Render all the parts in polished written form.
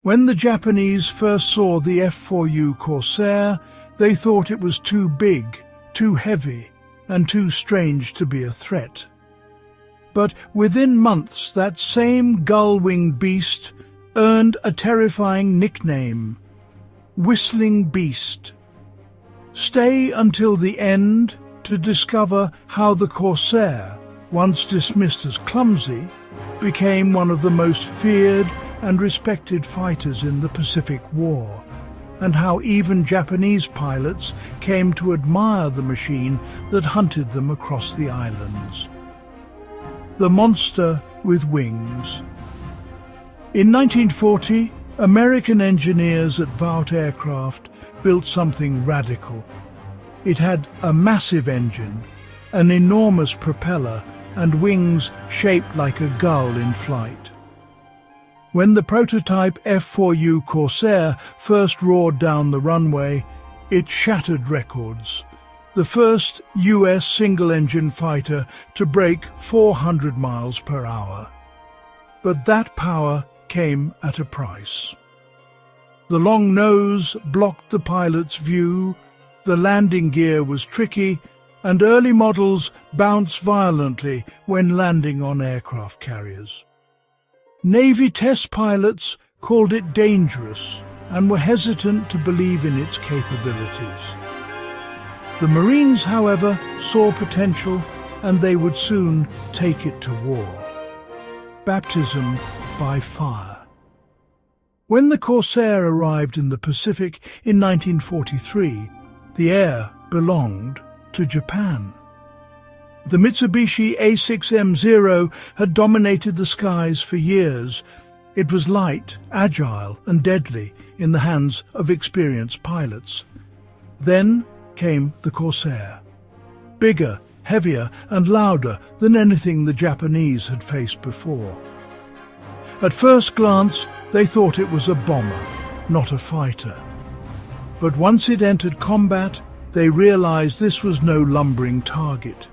When the Japanese first saw the F4U Corsair, they thought it was too big, too heavy, and too strange to be a threat. But within months, that same gull-winged beast earned a terrifying nickname: Whistling Beast. Stay until the end to discover how the Corsair, once dismissed as clumsy, became one of the most feared and respected fighters in the Pacific War, and how even Japanese pilots came to admire the machine that hunted them across the islands. The monster with wings. In 1940, American engineers at Vought Aircraft built something radical. It had a massive engine, an enormous propeller, and wings shaped like a gull in flight. When the prototype F4U Corsair first roared down the runway, it shattered records. The first US single-engine fighter to break 400 miles per hour. But that power came at a price. The long nose blocked the pilot's view, the landing gear was tricky, and early models bounced violently when landing on aircraft carriers. Navy test pilots called it dangerous and were hesitant to believe in its capabilities. The Marines, however, saw potential, and they would soon take it to war. Baptism by fire. When the Corsair arrived in the Pacific in 1943, the air belonged to Japan. The Mitsubishi A6M0 had dominated the skies for years. It was light, agile, and deadly in the hands of experienced pilots. Then came the Corsair. Bigger, heavier, and louder than anything the Japanese had faced before. At first glance, they thought it was a bomber, not a fighter. But once it entered combat, they realized this was no lumbering target.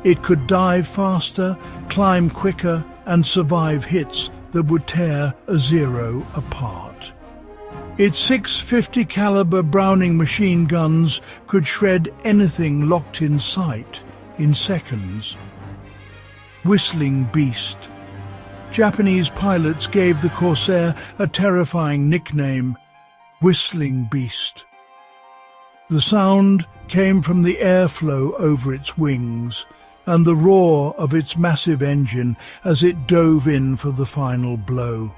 It could dive faster, climb quicker, and survive hits that would tear a Zero apart. Its 650 caliber Browning machine guns could shred anything locked in sight in seconds. Whistling Beast. Japanese pilots gave the Corsair a terrifying nickname: Whistling Beast. The sound came from the airflow over its wings and the roar of its massive engine as it dove in for the final blow.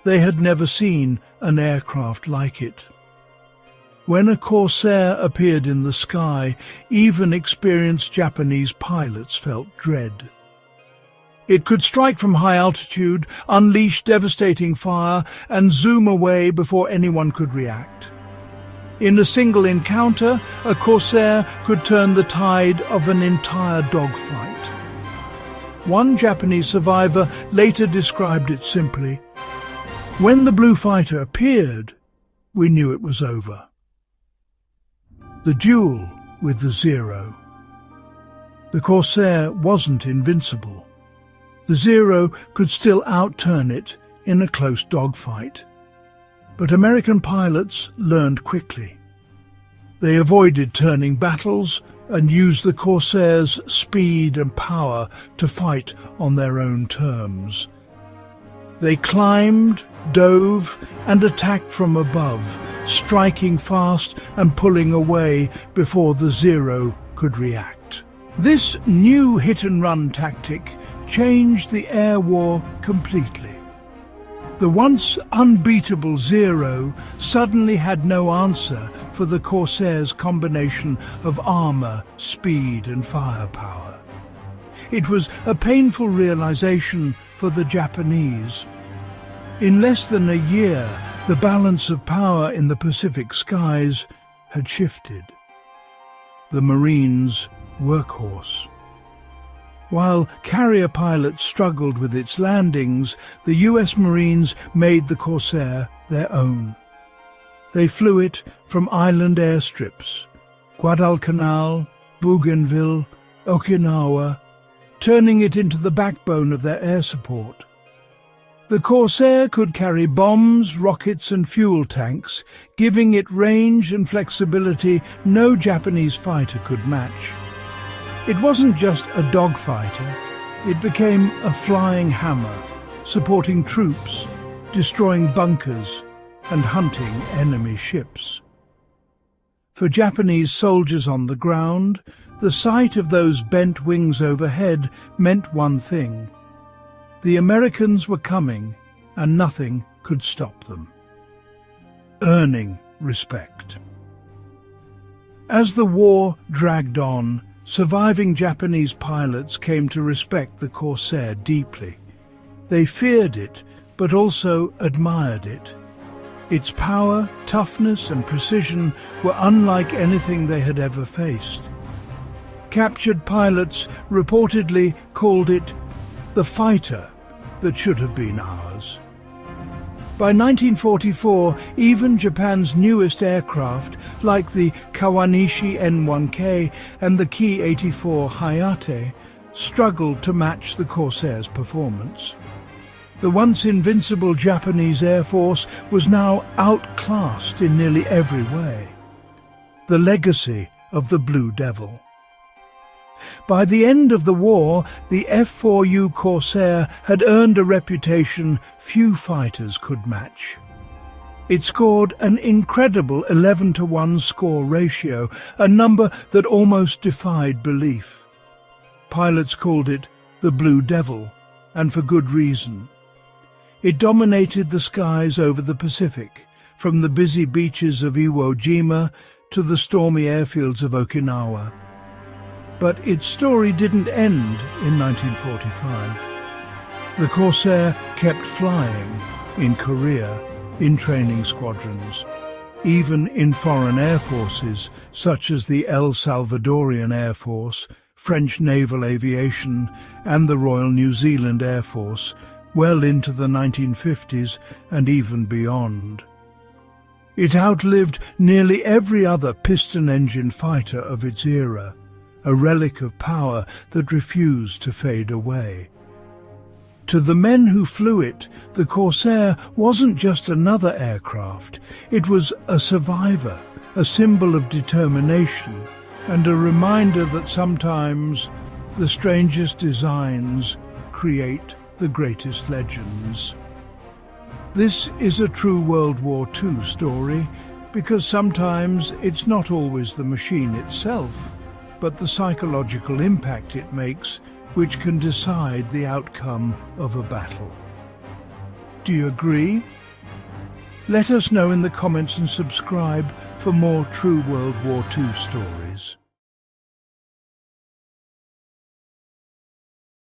They had never seen an aircraft like it. When a Corsair appeared in the sky, even experienced Japanese pilots felt dread. It could strike from high altitude, unleash devastating fire, and zoom away before anyone could react. In a single encounter, a Corsair could turn the tide of an entire dogfight. One Japanese survivor later described it simply: "When the blue fighter appeared, we knew it was over." The duel with the Zero. The Corsair wasn't invincible. The Zero could still outturn it in a close dogfight. But American pilots learned quickly. They avoided turning battles and used the Corsair's speed and power to fight on their own terms. They climbed, dove, and attacked from above, striking fast and pulling away before the Zero could react. This new hit-and-run tactic changed the air war completely. The once unbeatable Zero suddenly had no answer for the Corsair's combination of armor, speed, and firepower. It was a painful realization for the Japanese. In less than a year, the balance of power in the Pacific skies had shifted. The Marines' workhorse. While carrier pilots struggled with its landings, the US Marines made the Corsair their own. They flew it from island airstrips, Guadalcanal, Bougainville, Okinawa, turning it into the backbone of their air support. The Corsair could carry bombs, rockets and fuel tanks, giving it range and flexibility no Japanese fighter could match. It wasn't just a dogfighter, it became a flying hammer, supporting troops, destroying bunkers and hunting enemy ships. For Japanese soldiers on the ground, the sight of those bent wings overhead meant one thing. The Americans were coming, and nothing could stop them. Earning respect. As the war dragged on, surviving Japanese pilots came to respect the Corsair deeply. They feared it, but also admired it. Its power, toughness and precision were unlike anything they had ever faced. Captured pilots reportedly called it the fighter that should have been ours. By 1944, even Japan's newest aircraft, like the Kawanishi N1K and the Ki-84 Hayate, struggled to match the Corsair's performance. The once invincible Japanese Air Force was now outclassed in nearly every way. The legacy of the Blue Devil. By the end of the war, the F4U Corsair had earned a reputation few fighters could match. It scored an incredible 11-to-1 score ratio, a number that almost defied belief. Pilots called it the Blue Devil, and for good reason. It dominated the skies over the Pacific, from the busy beaches of Iwo Jima to the stormy airfields of Okinawa. But its story didn't end in 1945. The Corsair kept flying in Korea, in training squadrons, even in foreign air forces such as the El Salvadorian Air Force, French Naval Aviation and the Royal New Zealand Air Force, well into the 1950s and even beyond. It outlived nearly every other piston-engine fighter of its era, a relic of power that refused to fade away. To the men who flew it, the Corsair wasn't just another aircraft. It was a survivor, a symbol of determination, and a reminder that sometimes the strangest designs create the greatest legends. This is a true World War II story, because sometimes it's not always the machine itself, but the psychological impact it makes which can decide the outcome of a battle. Do you agree? Let us know in the comments and subscribe for more true World War II stories.